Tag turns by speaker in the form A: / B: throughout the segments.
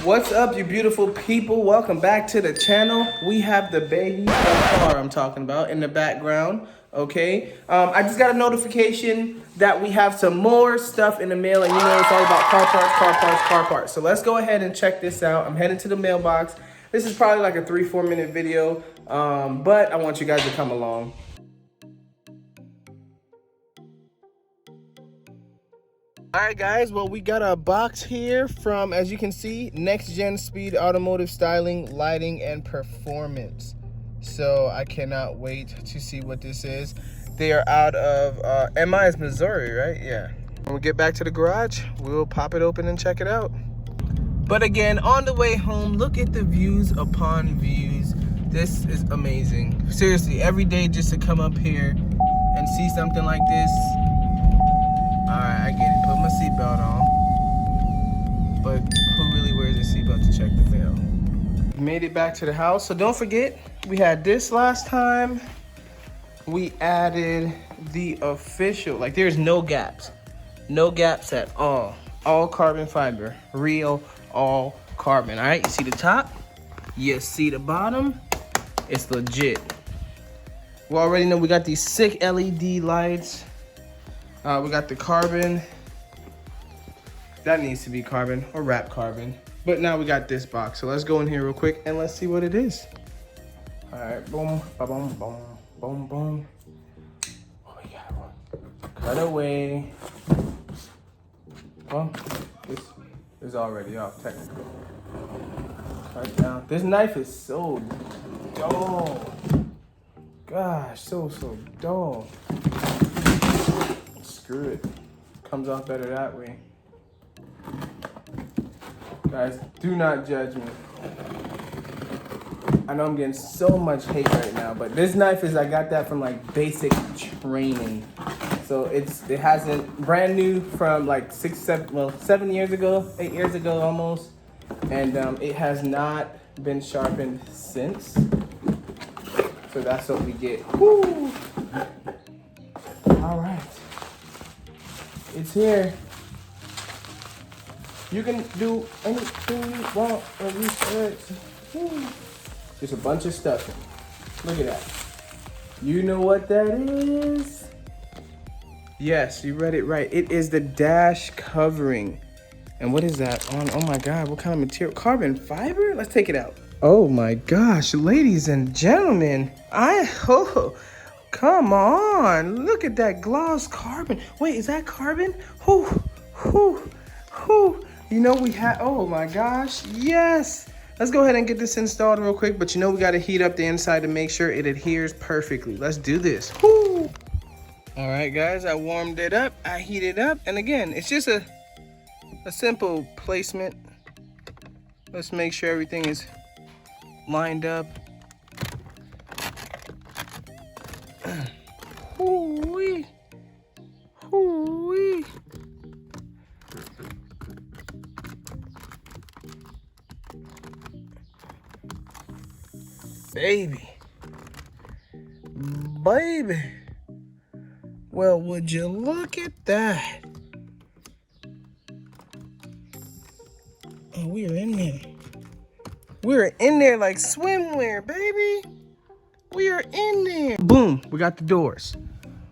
A: What's up, you beautiful people? Welcome back to the channel. We have the baby car I'm talking about in the background, okay? I just got a notification that we have some more stuff in the mail, and you know it's all about car parts, car parts, car parts. So let's go ahead and check this out. I'm heading to the mailbox. This is probably like a 3-4 minute video, but I want you guys to come along. All right, guys, well, we got a box here from, as you can see, Next Gen Speed Automotive Styling, Lighting, and Performance. So I cannot wait to see what this is. They are out of MI, Missouri, right? Yeah. When we get back to the garage, we'll pop it open and check it out. But again, on the way home, look at the views upon views. This is amazing. Seriously, every day just to come up here and see something like this. All right, I get it. Put my seatbelt on. But who really wears a seatbelt to check the mail? Made it back to the house. So don't forget, we had this last time. We added the official, like there's no gaps. No gaps at all. All carbon fiber. Real, all carbon. All right, you see the top? You see the bottom? It's legit. We already know we got these sick LED lights. We got the carbon. That needs to be carbon or wrap carbon. But now we got this box. So let's go in here real quick and let's see what it is. All right, boom, boom, boom, boom, boom. Oh, we got one. Cut away. Well, this is already off technically. Cut down. This knife is so dull. Gosh, so dull. Screw it. Comes off better that way. Guys, do not judge me. I know I'm getting so much hate right now, but this knife is, I got that from like basic training. So it hasn't, brand new from like 7 years ago, 8 years ago almost. And it has not been sharpened since. So that's what we get. Woo! All right. It's here. You can do anything you want or research. There's a bunch of stuff in it. Look at that. You know what that is? Yes, you read it right. It is the dash covering. And what is that on? Oh my God, what kind of material? Carbon fiber? Let's take it out. Oh my gosh, ladies and gentlemen. Come on, look at that gloss carbon. Wait, is that carbon? You know we had, oh my gosh, yes. Let's go ahead and get this installed real quick, but you know we gotta heat up the inside to make sure it adheres perfectly. Let's do this. Woo. All right, guys, I warmed it up, I heated up, and again, it's just a simple placement. Let's make sure everything is lined up. Hoo-wee. Hoo-wee. Baby. Well, would you look at that? And we're in there. We're in there like swimwear, baby. We are in there. Boom, we got the doors.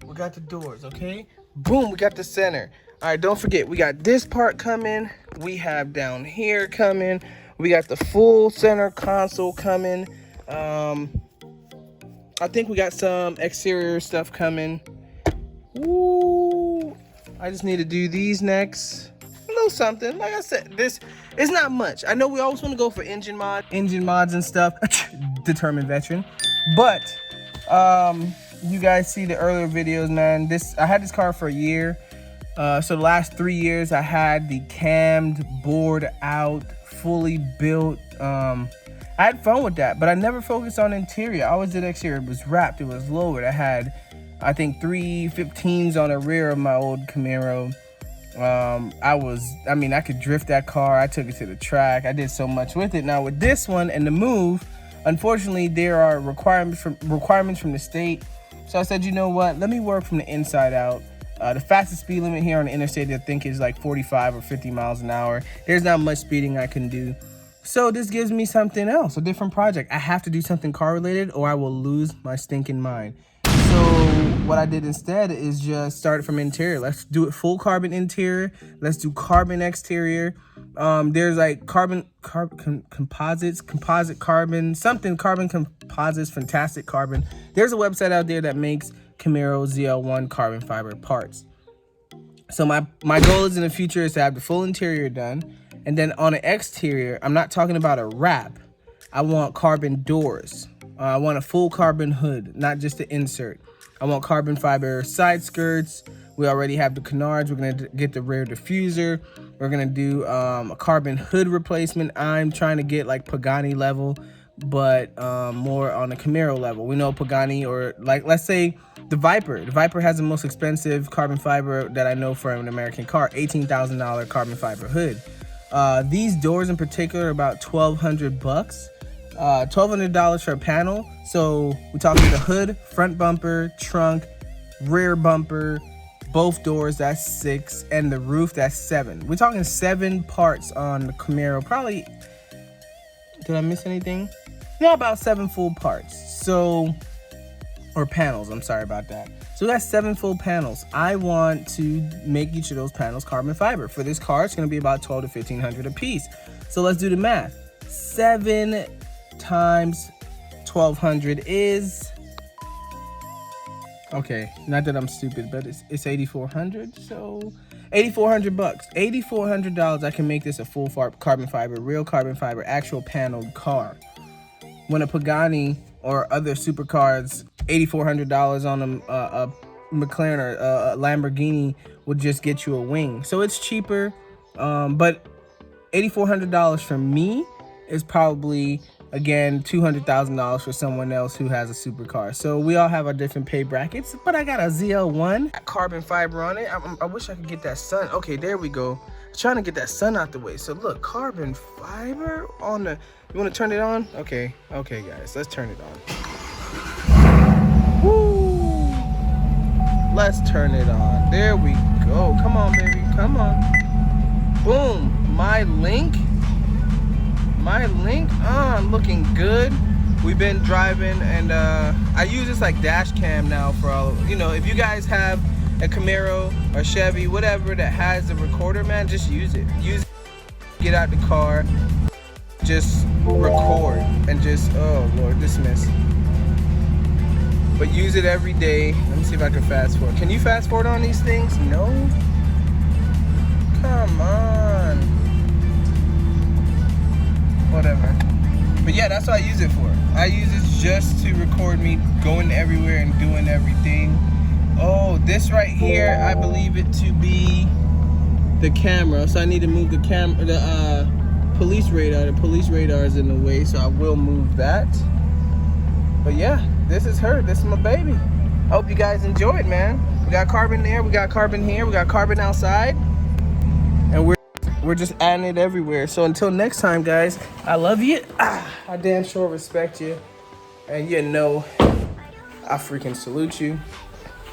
A: We got the doors, okay? Boom, we got the center. All right, don't forget, we got this part coming. We have down here coming. We got the full center console coming. I think we got some exterior stuff coming. Woo! I just need to do these next. A little something. Like I said, this is not much. I know we always want to go for engine mods and stuff. Determined veteran. But you guys see the earlier videos, man. I had this car for a year. So the last 3 years I had the cammed, bored out, fully built. I had fun with that, but I never focused on interior. I always did exterior. It was wrapped, it was lowered. I had, I think, 315s on the rear of my old Camaro. I could drift that car. I took it to the track. I did so much with it. Now with this one and the move, unfortunately, there are requirements from the state. So I said, you know what? Let me work from the inside out. The fastest speed limit here on the interstate, I think, is like 45 or 50 miles an hour. There's not much speeding I can do. So this gives me something else, a different project. I have to do something car related or I will lose my stinking mind. So what I did instead is just start from interior. Let's do it full carbon interior. Let's do carbon exterior. There's like composites, composite carbon, something carbon composites, fantastic carbon. There's a website out there that makes Camaro ZL1 carbon fiber parts. So my goal is in the future is to have the full interior done. And then on the exterior, I'm not talking about a wrap. I want carbon doors. I want a full carbon hood, not just the insert. I want carbon fiber side skirts. We already have the canards. We're gonna get the rear diffuser. We're gonna do a carbon hood replacement. I'm trying to get like Pagani level, but more on the Camaro level. We know Pagani, or like, let's say the Viper. The Viper has the most expensive carbon fiber that I know for an American car, $18,000 carbon fiber hood. These doors in particular are about $1,200 bucks. $1,200 for a panel. So we're talking the hood, front bumper, trunk, rear bumper, both doors, that's 6, and the roof, that's 7. We're talking 7 parts on the Camaro. Probably, did I miss anything? Yeah, about 7 full parts. So, or panels, I'm sorry about that. So that's 7 full panels. I want to make each of those panels carbon fiber. For this car, it's gonna be about $1,200 to $1,500 a piece. So let's do the math. 7 times 1,200 is, okay, not that I'm stupid, but it's 8,400. So 8,400 bucks, $8,400. I can make this a full carbon fiber, real carbon fiber, actual paneled car. When a Pagani or other supercars, $8,400 on a McLaren or a Lamborghini would just get you a wing. So it's cheaper, but $8,400 for me is probably, again, $200,000 for someone else who has a supercar. So we all have our different pay brackets, but I got a ZL1 carbon fiber on it. I wish I could get that sun. Okay, there we go. Trying to get that sun out the way. So look, carbon fiber on the, you want to turn it on? Okay, guys, let's turn it on. Woo! Let's turn it on. There we go. Come on, baby, come on. Boom, my link looking good. We've been driving, and I use this like dash cam now for all, you know, if you guys have a Camaro or Chevy, whatever, that has a recorder, man, just use it. Get out the car, just record, and just, oh Lord, dismiss. But use it every day. Let me see if I can fast forward. Can you fast forward on these things? No? Come on. Whatever. But yeah, that's what I use it for. I use it just to record me going everywhere and doing everything. Oh, this right here, I believe it to be the camera. So I need to move the camera, the police radar. The police radar is in the way, so I will move that. But yeah, this is her. This is my baby. I hope you guys enjoyed, man. We got carbon there, we got carbon here, we got carbon outside. And we're just adding it everywhere. So until next time, guys, I love you. I damn sure respect you. And you know, I freaking salute you.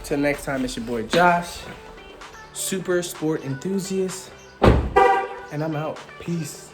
A: Till next time, it's your boy Josh, super sport enthusiast, and I'm out. Peace.